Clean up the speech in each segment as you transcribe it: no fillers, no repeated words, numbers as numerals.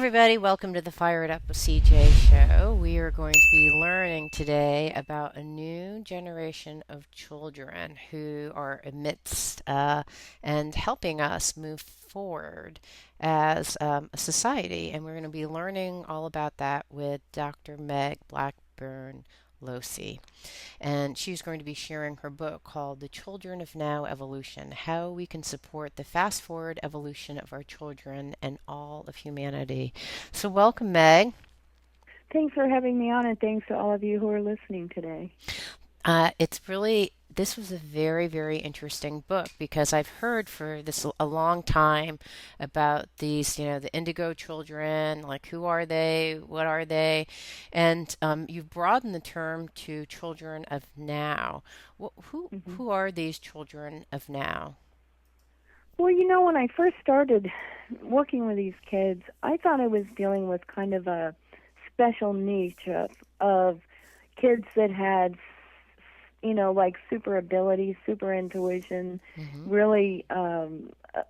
everybody. Welcome to the Fire It Up with CJ show. We are going to be learning today about a new generation of children who are amidst and helping us move forward as a society. And we're going to be learning all about that with Dr. Meg Blackburn Losey. And she's going to be sharing her book called The Children of Now Evolution: How We Can Support the Fast Forward Evolution of Our Children and All of Humanity. So, welcome, Meg. Thanks for having me on, and thanks to all of you who are listening today. This was a very, very interesting book because I've heard for this a long time about these, the Indigo children, like who are they, what are they, and you've broadened the term to children of now. Who hmm who are these children of now? Well, when I first started working with these kids, I thought I was dealing with kind of a special niche of kids that had, like super ability, super intuition, Hmm. really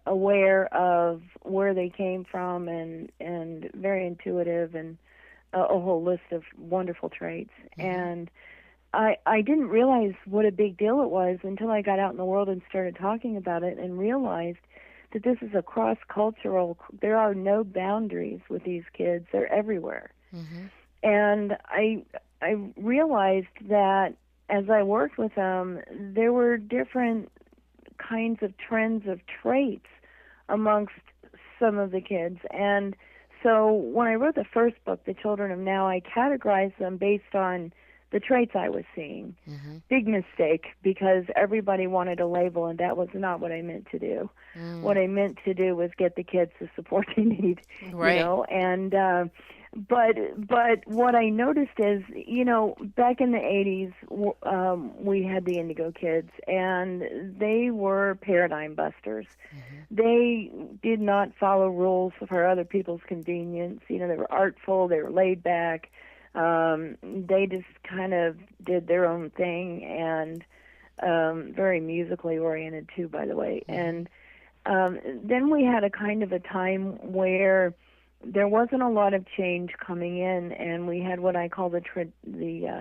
aware of where they came from, and very intuitive, and a whole list of wonderful traits. Hmm. And I didn't realize what a big deal it was until I got out in the world and started talking about it and realized that this is a cross-cultural, there are no boundaries with these kids. They're everywhere. Hmm. And I realized that as I worked with them, there were different kinds of trends of traits amongst some of the kids. And so when I wrote the first book, The Children of Now, I categorized them based on the traits I was seeing. Hmm. Big mistake, because everybody wanted a label, and that was not what I meant to do. What Mm. I meant to do was get the kids the support they need, Right. and but what I noticed is, back in the 80s, we had the Indigo kids, and they were paradigm busters. Hmm. They did not follow rules for other people's convenience. They were artful, they were laid back. They just kind of did their own thing, and very musically oriented too, by the way. Hmm. And then we had a kind of a time where there wasn't a lot of change coming in, and we had what I call the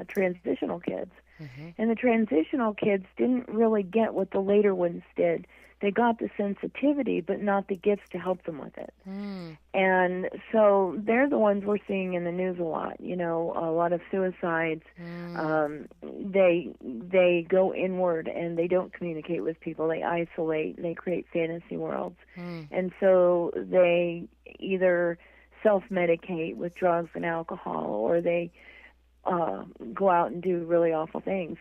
transitional kids. Hmm. And the transitional kids didn't really get what the later ones did. They got the sensitivity, but not the gifts to help them with it. Mm. And so they're the ones we're seeing in the news a lot. A lot of suicides. Mm. They go inward and they don't communicate with people. They isolate. They create fantasy worlds, Mm. and so they either self-medicate with drugs and alcohol, or they go out and do really awful things.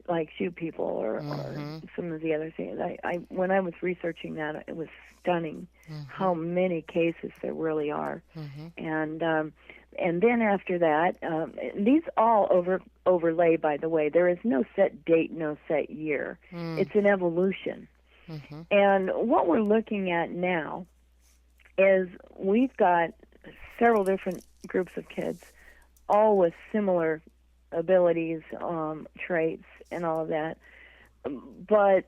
Like shoot people, or Hmm. some of the other things. I when I was researching that, it was stunning Hmm. how many cases there really are. Hmm. And then after that, these all overlay. By the way, there is no set date, no set year. Mm. It's an evolution. Hmm. And what we're looking at now is we've got several different groups of kids, all with similar abilities, traits, and all of that. But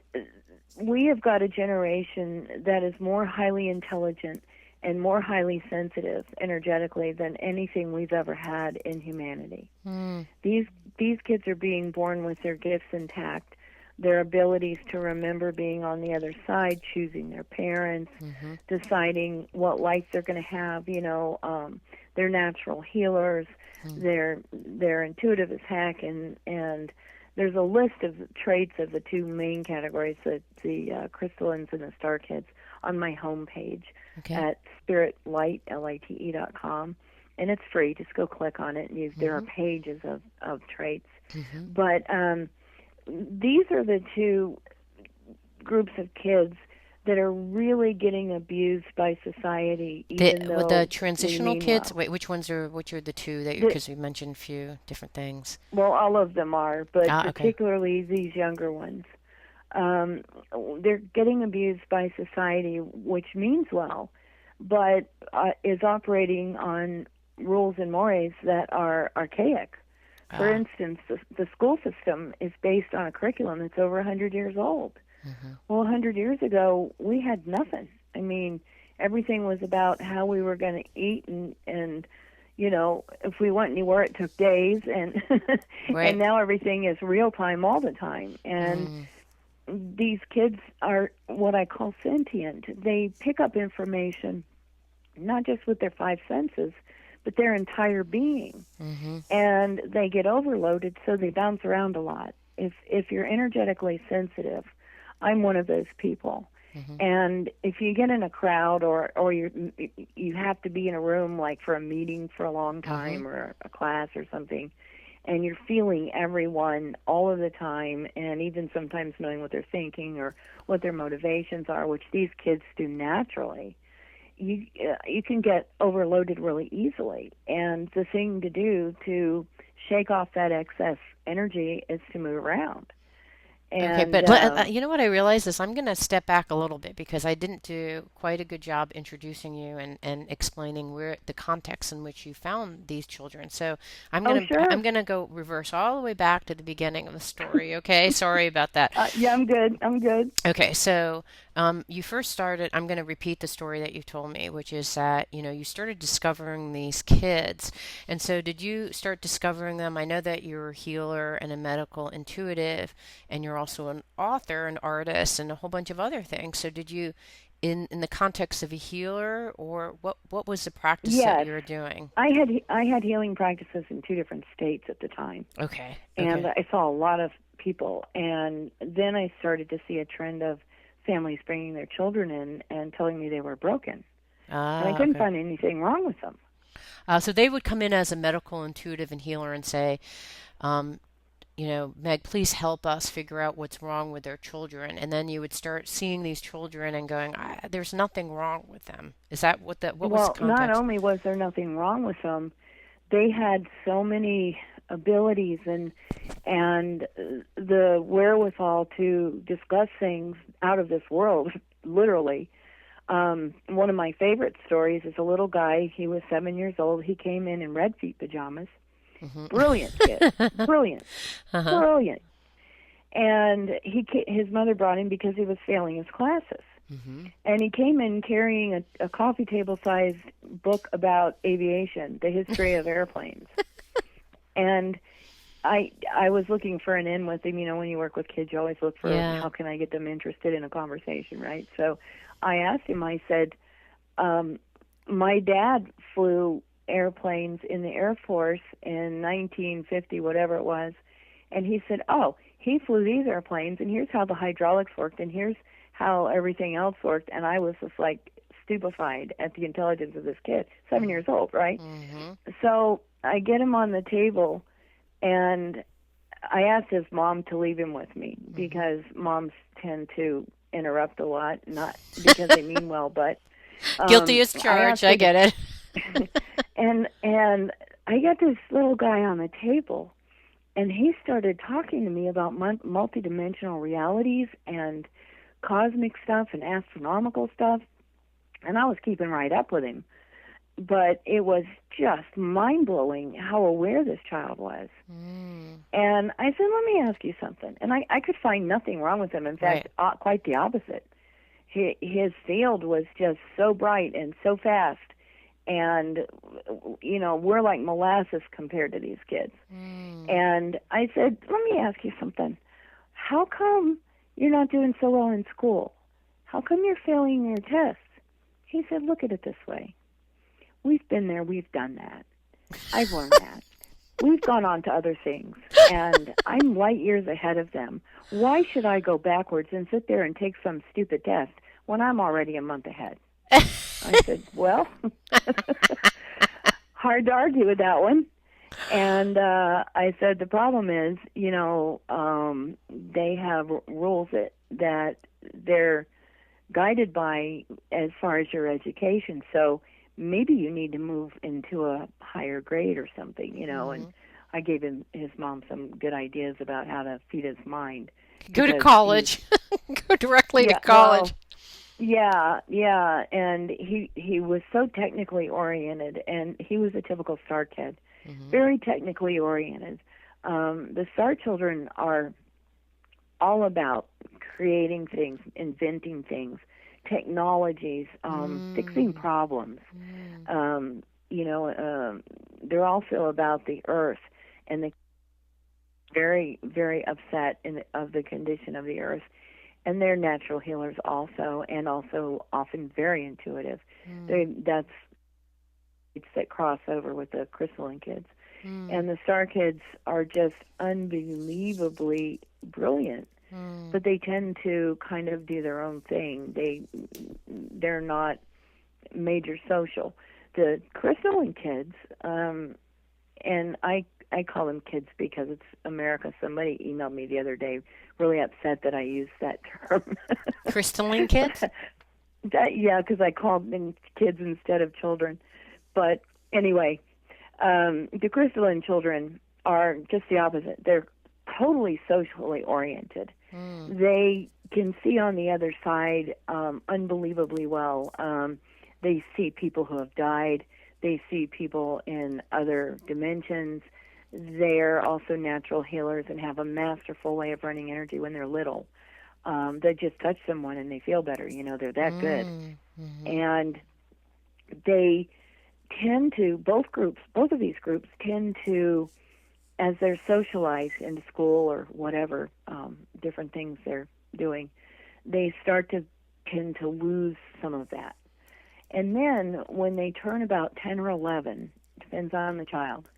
we have got a generation that is more highly intelligent and more highly sensitive energetically than anything we've ever had in humanity. Mm. These these kids are being born with their gifts intact, their abilities to remember being on the other side, choosing their parents, Hmm. deciding what life they're going to have. They're natural healers. Mm. They're intuitive as heck, and there's a list of traits of the two main categories, the crystallines and the star kids, on my homepage Okay. at spiritlite.com, and it's free. Just go click on it, and there are Hmm. pages of traits. Hmm. But these are the two groups of kids that are really getting abused by society, even With the though they transitional mean kids, well. wait, which are the two that The, because we mentioned a few different things. well, all of them are, but Ah, okay. particularly these younger ones. Um, they're getting abused by society, which means well, but is operating on rules and mores that are archaic. For Ah. instance, the school system is based on a curriculum that's over 100 years old. Hmm. Well, 100 years ago, we had nothing. I mean, Everything was about how we were going to eat, and if we went anywhere, it took days, and and Right. now everything is real time all the time. And Mm. these kids are what I call sentient. They pick up information not just with their five senses, but their entire being. Mm-hmm. And they get overloaded, so they bounce around a lot. If you're energetically sensitive, I'm one of those people. Mm-hmm. And if you get in a crowd, or you have to be in a room like for a meeting for a long Mm-hmm. time, or a class or something, and you're feeling everyone all of the time, and even sometimes knowing what they're thinking or what their motivations are, which these kids do naturally, you can get overloaded really easily. And the thing to do to shake off that excess energy is to move around. Okay, And but you know what I realize is I'm going to step back a little bit because I didn't do quite a good job introducing you and explaining where the context in which you found these children. So oh, I'm sure. gonna go reverse all the way back to the beginning of the story. Okay, sorry about that. Yeah, I'm good. I'm good. Okay, so you first started, I'm going to repeat the story that you told me, which is that, you started discovering these kids. And so did you start discovering them? I know that you're a healer and a medical intuitive, and you're also an author, an artist, and a whole bunch of other things. So did you, in the context of a healer, or what was the practice that Yes, you were doing? I had healing practices in two different states at the time, Okay, and okay. I saw a lot of people. And then I started to see a trend of families bringing their children in and telling me they were broken, and I Ah, couldn't okay. find anything wrong with them. So they would come in as a medical intuitive and healer and say, um, Meg, please help us figure out what's wrong with their children. And then you would start seeing these children and going, there's nothing wrong with them. Is that what was the Well, not context? only was there nothing wrong with them, they had so many abilities, and the wherewithal to discuss things out of this world, literally. One of my favorite stories is a little guy. He was 7 years old. He came in red feet pajamas. Hmm. Brilliant kid, brilliant, Uh-huh. brilliant. And his mother brought him because he was failing his classes. Hmm. And he came in carrying a coffee table sized book about aviation, the history of airplanes. And I was looking for an in with him. When you work with kids, you always look for Yeah. how can I get them interested in a conversation, right? So I asked him. I said, my dad flew airplanes in the Air Force in 1950, whatever it was. And he said, oh, he flew these airplanes, and here's how the hydraulics worked, and here's how everything else worked. And I was just like stupefied at the intelligence of this kid, 7 years old, right? Hmm. So I get him on the table, and I asked his mom to leave him with me Hmm. because moms tend to interrupt a lot, not because they mean well, but Guilty as I charged. asked I her to, get it. and I got this little guy on the table, and he started talking to me about multidimensional realities and cosmic stuff and astronomical stuff, and I was keeping right up with him. But it was just mind-blowing how aware this child was. Mm. And I said, let me ask you something. And I could find nothing wrong with him. In Right. fact, quite the opposite. His field was just so bright and so fast. And, we're like molasses compared to these kids. Mm. And I said, let me ask you something. How come you're not doing so well in school? How come you're failing your tests? He said, look at it this way. We've been there. We've done that. I've learned that. We've gone on to other things, and I'm light years ahead of them. Why should I go backwards and sit there and take some stupid test when I'm already a month ahead? I said, well, hard to argue with that one. And I said, the problem is, they have rules that they're guided by as far as your education. So maybe you need to move into a higher grade or something, and Hmm. I gave his mom some good ideas about how to feed his mind Go to because he's college. Go directly to yeah, well, college. yeah, and he was so technically oriented, and he was a typical star kid, Hmm. very technically oriented. The star children are all about creating things, inventing things, technologies, fixing Mm. problems. Mm. Um, they're also about the earth, and the very, very upset of the condition of the earth. And they're natural healers also, and also often very intuitive. Mm. That's it's that cross over with the crystalline kids. Mm. And the star kids are just unbelievably brilliant, Mm. but they tend to kind of do their own thing. They're not major social. The crystalline kids, and I call them kids because it's America. Somebody emailed me the other day, really upset that I used that term. Crystalline kids? Yeah, because I called them kids instead of children. But anyway, the crystalline children are just the opposite. They're totally socially oriented. Mm. They can see on the other side unbelievably well. They see people who have died. They see people in other dimensions. They're also natural healers and have a masterful way of running energy when they're little. They just touch someone and they feel better. They're that good. Mm. Mm-hmm. And they tend to, both of these groups tend to, as they're socialized into school or whatever, different things they're doing, they start to tend to lose some of that. And then when they turn about 10 or 11, depends on the child,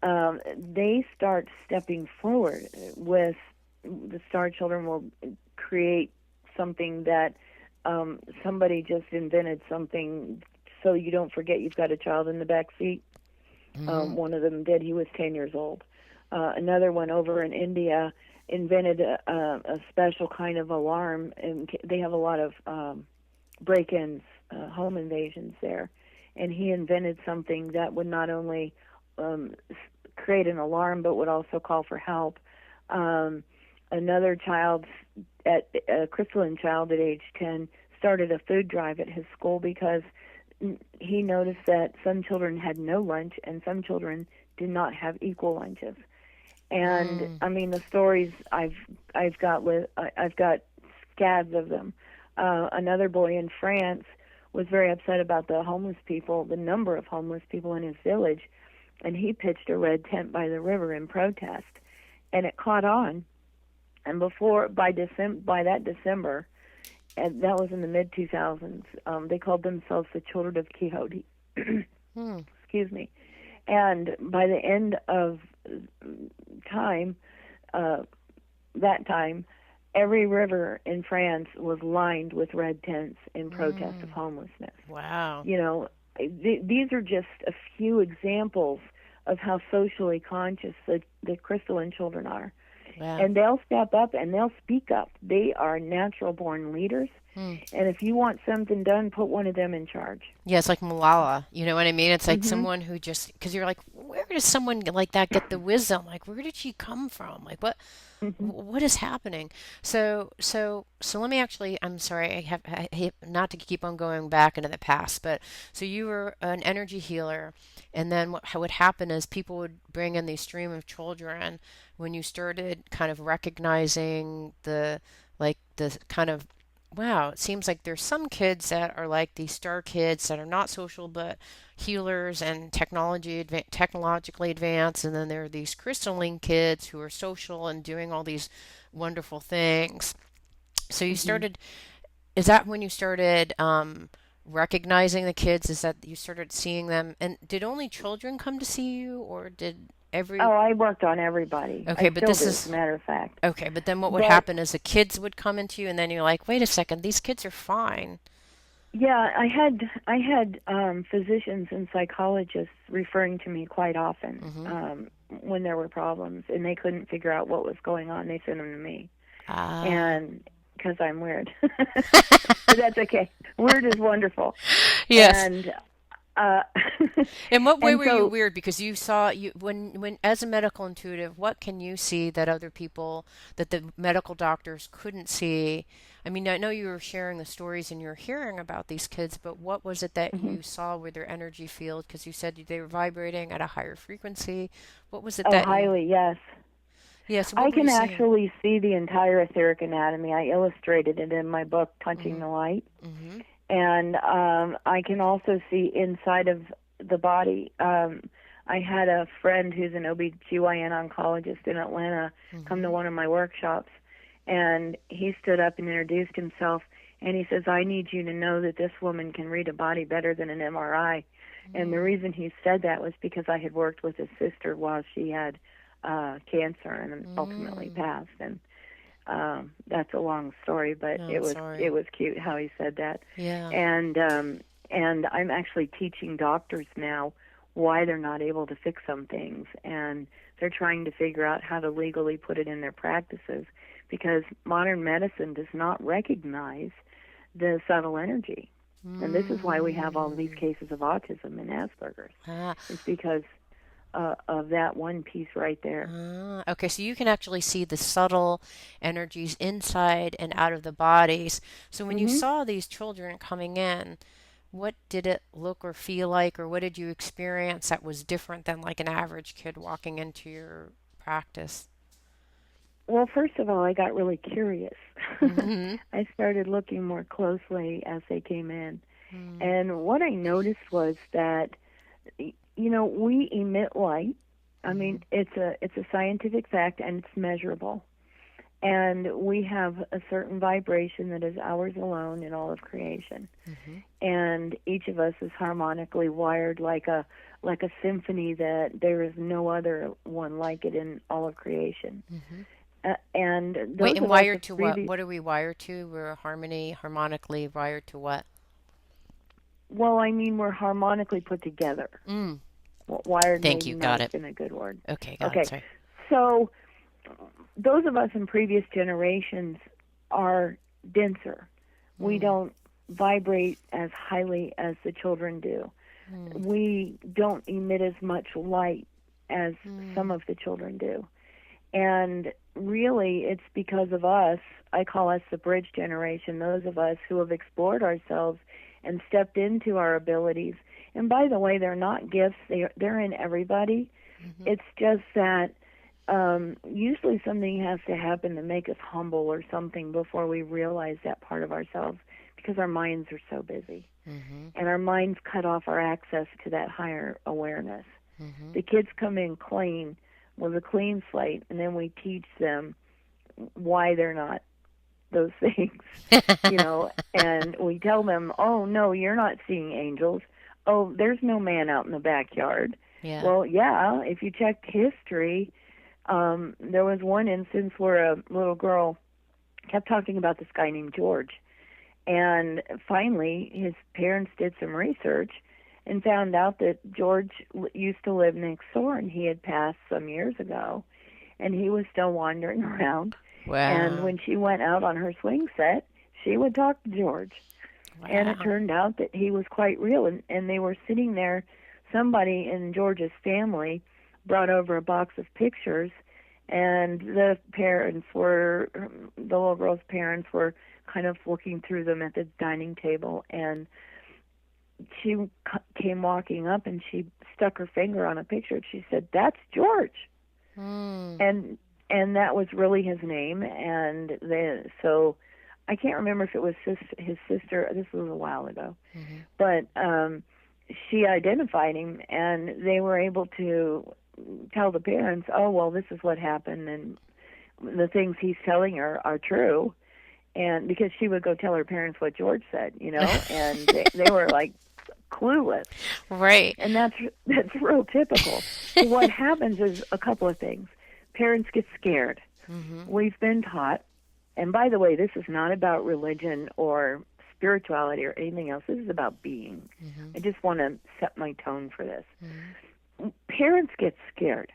they start stepping forward with the star children will create something that somebody just invented something so you don't forget you've got a child in the back seat. Mm-hmm. One of them did. He was 10 years old. Another one over in India invented a special kind of alarm, and they have a lot of break-ins, home invasions there. And he invented something that would not only create an alarm, but would also call for help. Another child, a crystalline child at age 10, started a food drive at his school because he noticed that some children had no lunch and some children did not have equal lunches. And Mm. I mean, the stories I've got scads of them. Another boy in France was very upset about the homeless people, the number of homeless people in his village, and he pitched a red tent by the river in protest, and it caught on. And by that December, and that was in the mid 2000s, they called themselves the Children of Quixote. Mm. Excuse me. And by the end of time, that time, every river in France was lined with red tents in protest of Mm. homelessness. Wow. These are just a few examples of how socially conscious the crystalline children are. Wow. And they'll step up and they'll speak up. They are natural born leaders. Mm. And if you want something done, put one of them in charge. Yeah, it's like Malala. You know what I mean? It's like Mhm. someone who just, because you're like, where does someone like that get the wisdom? Like, where did she come from? Like, Mhm. what is happening? So let me actually, I'm sorry, I hate not to keep on going back into the past, but so you were an energy healer, and then what would happen is people would bring in these stream of children when you started kind of recognizing the kind of, wow, it seems like there's some kids that are like these star kids that are not social but healers and technologically advanced, and then there are these crystalline kids who are social and doing all these wonderful things. So you Mhm. started, is that when you started recognizing the kids? Is that you started seeing them? And did only children come to see you, or did every, Oh, I worked on everybody. okay, I but still this do, as a is, matter of fact. okay, but then what would But happen is the kids would come into you, and then you're like, wait a second, these kids are fine. yeah, I had physicians and psychologists referring to me quite often Mm-hmm. when there were problems, and they couldn't figure out what was going on. They sent them to me, Ah. and because I'm weird, but that's okay. Weird is wonderful, Yes. and uh, In what way and were you so weird? Because you saw you when as a medical intuitive, what can you see that other people that the medical doctors couldn't see? I mean, I know you were sharing the stories and you're hearing about these kids, but what was it that mhm. you saw with their energy field? Because you said they were vibrating at a higher frequency. What was it Oh, that you? highly, yes. Yeah, so I what were you can seeing? actually see the entire etheric anatomy. I illustrated it in my book, Touching Mm-hmm. the Light. Mm-hmm. And I can also see inside of the body. I had a friend who's an OB/GYN oncologist in Atlanta come to Mm-hmm. one of my workshops, and he stood up and introduced himself, and he says, I need you to know that this woman can read a body better than an MRI. And the reason he said that was because I had worked with his sister while she had cancer and ultimately Mm-hmm. passed. And that's a long story, but No, it I'm was sorry. cute how he said that. Yeah. And I'm actually teaching doctors now why they're not able to fix some things, and they're trying to figure out how to legally put it in their practices because modern medicine does not recognize the subtle energy. And this is why we have all these Mm. cases of autism and Asperger's. Ah. It's because of that one piece right there. Ah. Okay, so you can actually see the subtle energies inside and out of the bodies. So when you hmm saw these children coming in, what did it look or feel like, or what did you experience that was different than like an average kid walking into your practice? Well, first of all, I got really curious. Mm-hmm. I started looking more closely as they came in. Mm. And what I noticed was that, we emit light. I Mm-hmm. mean, it's a scientific fact and it's measurable. And we have a certain vibration that is ours alone in all of creation. Mm-hmm. And each of us is harmonically wired like a symphony that there is no other one like it in all of creation. Mm-hmm. And Wait, those and of us wired have to what? previous What are we wired to? We're harmonically wired to what? well, I mean, we're harmonically put together. Mm. Wired Thank maybe you. not Got has it. been a good word. Okay, got it. Okay, Sorry. so those of us in previous generations are denser. We Mm. don't vibrate as highly as the children do. Mm. We don't emit as much light as some Mm. of the children do. And really, it's because of us. I call us the bridge generation, those of us who have explored ourselves and stepped into our abilities. And by the way, they're not gifts, they're in everybody. Mm-hmm. It's just that usually something has to happen to make us humble or something before we realize that part of ourselves because our minds are so busy. Mm-hmm. And our minds cut off our access to that higher awareness. Mm-hmm. The kids come in clean with a clean slate, and then we teach them why they're not those things, and we tell them, oh, no, you're not seeing angels. Oh, there's no man out in the backyard. Yeah. Well, yeah, if you check history, there was one instance where a little girl kept talking about this guy named George. And finally, his parents did some research and found out that George used to live next door and he had passed some years ago. And he was still wandering around. And Wow. when she went out on her swing set, she would talk to George. And it Wow. turned out that he was quite real. And they were sitting there. Somebody in George's family brought over a box of pictures, and the little girl's parents were kind of looking through them at the dining table. And she came walking up and she stuck her finger on a picture. And she said, "That's George." Mm. And that was really his name. And so I can't remember if it was his sister. This was a while ago, Mm-hmm. but she identified him, and they were able to tell the parents, "Oh, well, this is what happened, and the things he's telling her are true." And because she would go tell her parents what George said, and they were like clueless, Right. and that's real typical. So what happens is a couple of things. Parents get scared. Mm-hmm. We've been taught, and by the way, this is not about religion or spirituality or anything else. This is about being. Mm-hmm. I just want to set my tone for this. Mm-hmm. Parents get scared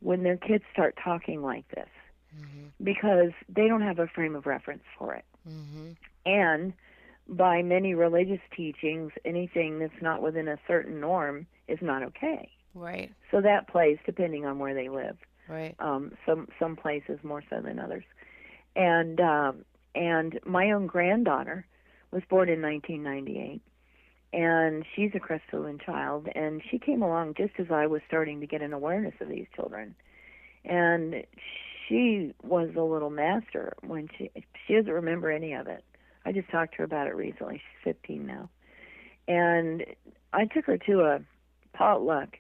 when their kids start talking like this Mm-hmm. because they don't have a frame of reference for it. Mm-hmm. And by many religious teachings, anything that's not within a certain norm is not okay. Right. So that plays depending on where they live. Right. Some places more so than others. And my own granddaughter was born in 1998, and she's a crystalline child, and she came along just as I was starting to get an awareness of these children. And she was a little master when she doesn't remember any of it. I just talked to her about it recently. She's 15 now. And I took her to a potluck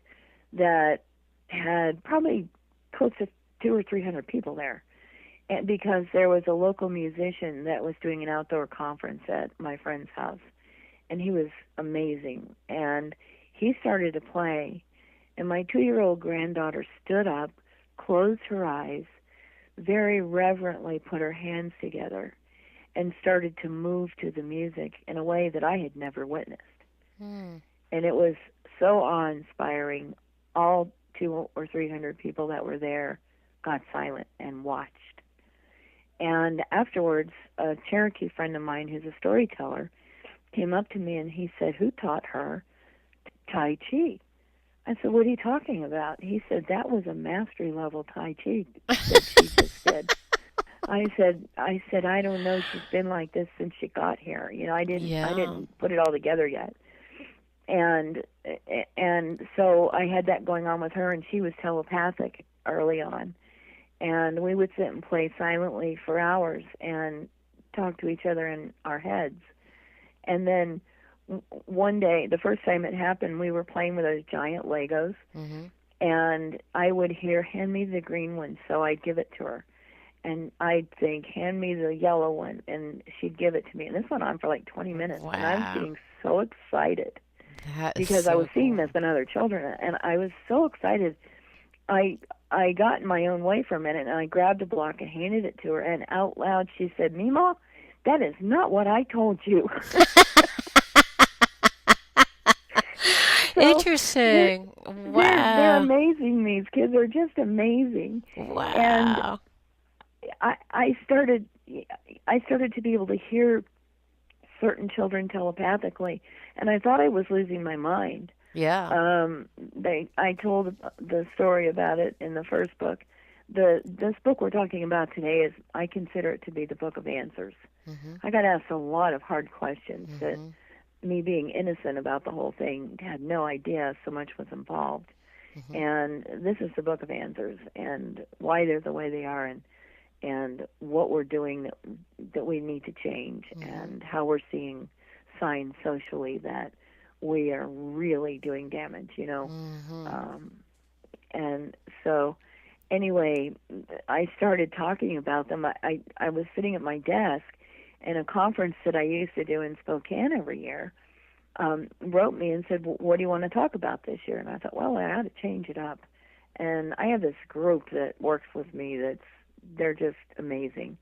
that had probably close to 200 or 300 people there. And because there was a local musician that was doing an outdoor conference at my friend's house. And he was amazing. And he started to play. And my 2-year-old granddaughter stood up, closed her eyes, very reverently put her hands together, and started to move to the music in a way that I had never witnessed. Hmm. And it was so awe-inspiring. All 200 or 300 people that were there got silent and watched. And afterwards, a Cherokee friend of mine who's a storyteller came up to me and he said, "Who taught her Tai Chi?" I said, "What are you talking about?" He said, "That was a mastery level Tai Chi that she just did." I don't know. She's been like this since she got here. I Yeah. didn't put it all together yet. And so I had that going on with her, and she was telepathic early on. And we would sit and play silently for hours and talk to each other in our heads. And then one day, the first time it happened, we were playing with those giant Legos, Mm-hmm. and I would hear, "Hand me the green one," so I'd give it to her. And I'd think, "Hand me the yellow one," and she'd give it to me. And this went on for like 20 minutes, and I was Wow. getting so excited That is because I was so seeing cool. this in other children, and I was so excited. I I got in my own way for a minute, and I grabbed a block and handed it to her, and out loud she said, "Mima, that is not what I told you." So they're Interesting. they're Wow. amazing. These kids are just amazing, and Wow. I I started I started to be able to hear certain children telepathically, and I thought I was losing my mind. Yeah. I told the story about it in the first book. This book we're talking about today is, I consider it to be the book of answers. Mm-hmm. I got asked a lot of hard questions that, Mm-hmm. me being innocent about the whole thing, had no idea so much was involved. Mm-hmm. And this is the book of answers, and why they're the way they are, and what we're doing that we need to change, Mm-hmm. and how we're seeing signs socially that we are really doing damage. Mm-hmm. Um, and so, anyway, I started talking about them. I was sitting at my desk, and a conference that I used to do in Spokane every year wrote me and said, "What do you want to talk about this year?" And I thought, well, I ought to change it up. And I have this group that works with me they're just amazing.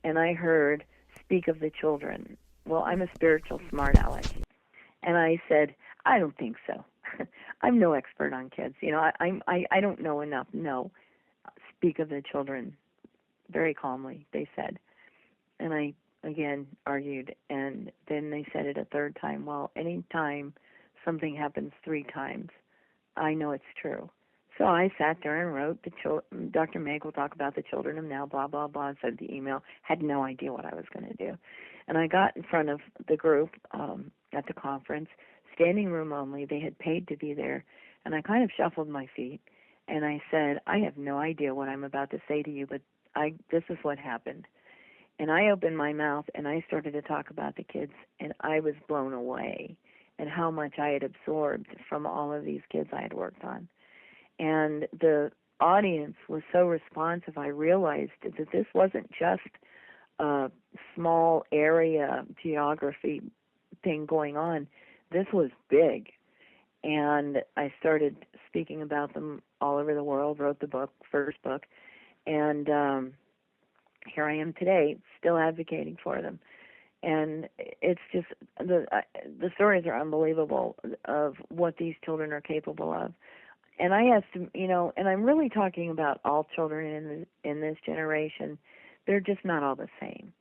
And I heard, "Speak of the children." Well, I'm a spiritual smart aleck. And I said, "I don't think so. I'm no expert on kids. I don't know enough." "No, speak of the children," very calmly, they said. And I again argued, and then they said it a third time. "Well, any time something happens 3 times, I know it's true." So I sat there and wrote, Dr. Meg will talk about the children of now, blah, blah, blah, sent the email, had no idea what I was going to do. And I got in front of the group at the conference, standing room only. They had paid to be there. And I kind of shuffled my feet, and I said, "I have no idea what I'm about to say to you, but this is what happened." And I opened my mouth, and I started to talk about the kids, and I was blown away at how much I had absorbed from all of these kids I had worked on. And the audience was so responsive, I realized that this wasn't just a small area geography thing going on. This was big. And I started speaking about them all over the world, wrote the book, first book, and here I am today, still advocating for them. And it's just the stories are unbelievable of what these children are capable of. And I estimate, and I'm really talking about all children in this generation. They're just not all the same.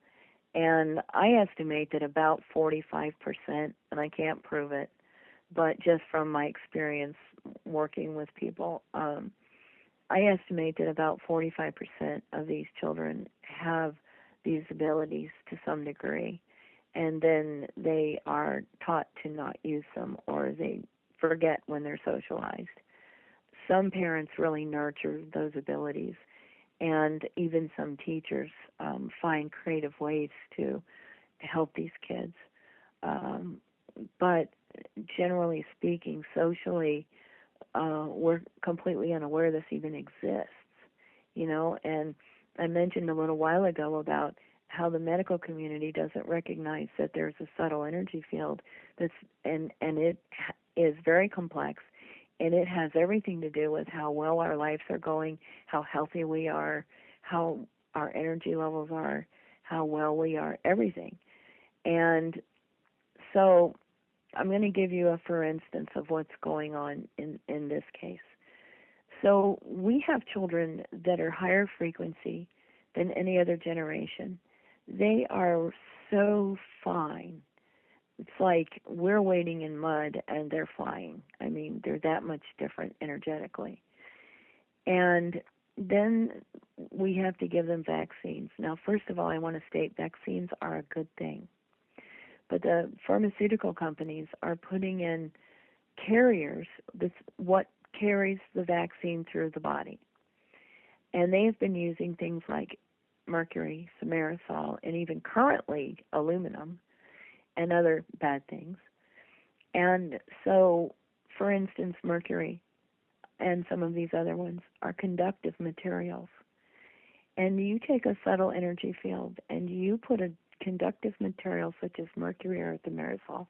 And I estimate that about 45%, and I can't prove it, but just from my experience working with people, I estimate that about 45% of these children have these abilities to some degree, and then they are taught to not use them, or they forget when they're socialized. Some parents really nurture those abilities, and even some teachers find creative ways to help these kids. But generally speaking, socially, we're completely unaware this even exists, and I mentioned a little while ago about how the medical community doesn't recognize that there's a subtle energy field and it is very complex, and it has everything to do with how well our lives are going, how healthy we are, how our energy levels are, how well we are, everything. And so I'm going to give you a for instance of what's going on in this case. So we have children that are higher frequency than any other generation. They are so fine. It's like we're wading in mud and they're flying. I mean, they're that much different energetically. And then we have to give them vaccines. Now, first of all, I want to state vaccines are a good thing. But the pharmaceutical companies are putting in carriers, that's what carries the vaccine through the body. And they have been using things like mercury, thimerosal, and even currently aluminum and other bad things. And so, for instance, mercury and some of these other ones are conductive materials. And you take a subtle energy field and you put a conductive material such as mercury or thimerosal,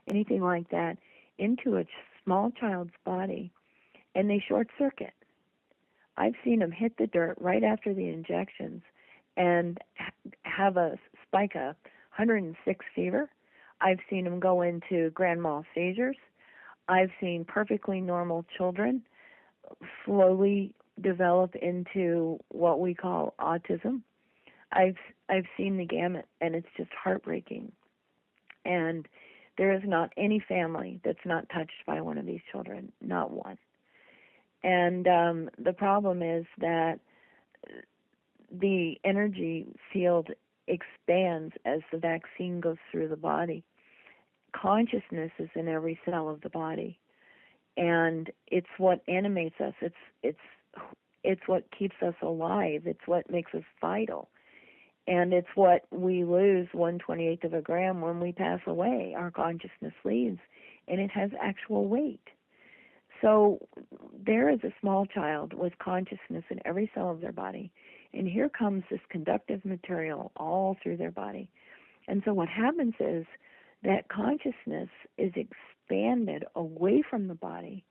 anything like that, into a small child's body, and they short circuit. I've seen them hit the dirt right after the injections and have a spike of 106 fever. I've seen them go into grand mal seizures. I've seen perfectly normal children slowly develop into what we call autism. I've seen the gamut, and it's just heartbreaking. And there is not any family that's not touched by one of these children, not one. And the problem is that the energy field expands as the vaccine goes through the body. Consciousness is in every cell of the body, and it's what animates us. It's what keeps us alive. It's what makes us vital. And it's what we lose 1/28th of a gram when we pass away. Our consciousness leaves, and it has actual weight. So there is a small child with consciousness in every cell of their body, and here comes this conductive material all through their body. And so what happens is that consciousness is expanded away from the body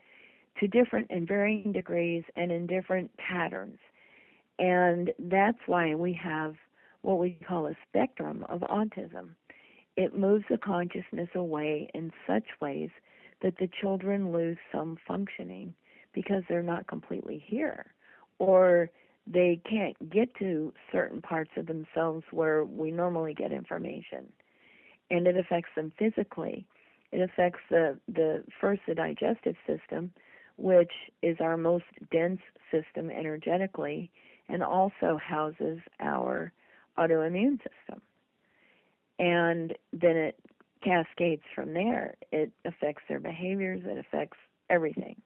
to different and varying degrees and in different patterns. And that's why we have what we call a spectrum of autism. It moves the consciousness away in such ways that the children lose some functioning because they're not completely here, or they can't get to certain parts of themselves where we normally get information. And it affects them physically. It affects the digestive system, which is our most dense system energetically, and also houses our autoimmune system. And then it cascades from there. It affects their behaviors. It affects everything.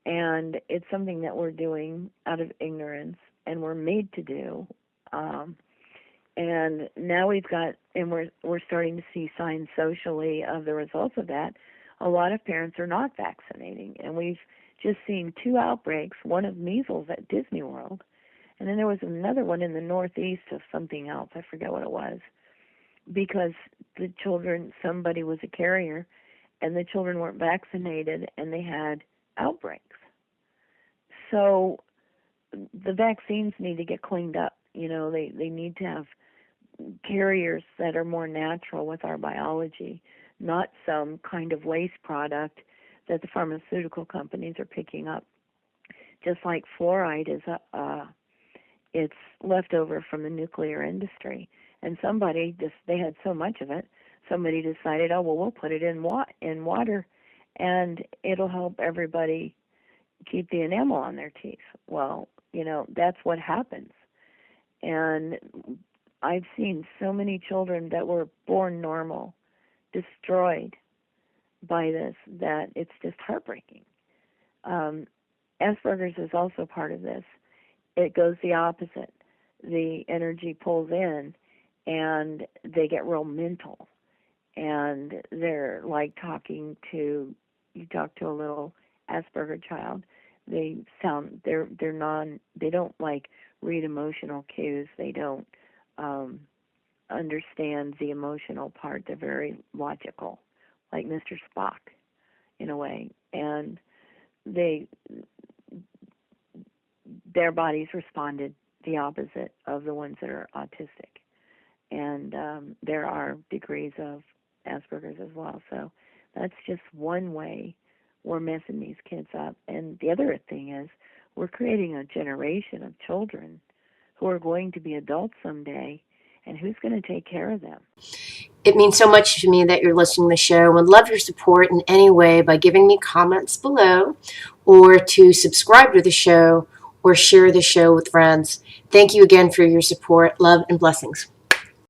And it's something that we're doing out of ignorance, and we're made to do. And now we're starting to see signs socially of the results of that. A lot of parents are not vaccinating, and we've just seen 2 outbreaks, one of measles at Disney World, and then there was another one in the Northeast of something else. I forget what it was, because the children, somebody was a carrier, and the children weren't vaccinated, and they had outbreaks. So the vaccines need to get cleaned up. They need to have carriers that are more natural with our biology, not some kind of waste product that the pharmaceutical companies are picking up. Just like fluoride is it's left over from the nuclear industry, and they had so much of it, somebody decided, we'll put it in water, and it'll help everybody keep the enamel on their teeth. Well, that's what happens. And I've seen so many children that were born normal destroyed by this that it's just heartbreaking. Asperger's is also part of this, it goes the opposite. The energy pulls in, and they get real mental, and they're like talking to you talk to a little Asperger child. They don't like read emotional cues. They don't um, understand the emotional part. They're very logical, like Mr. Spock in a way, and they their bodies responded the opposite of the ones that are autistic. And there are degrees of Asperger's as well. So that's just one way we're messing these kids up. And the other thing is we're creating a generation of children who are going to be adults someday, and who's going to take care of them? It means so much to me that you're listening to the show. I would love your support in any way by giving me comments below, or to subscribe to the show, or share the show with friends. Thank you again for your support. Love and blessings.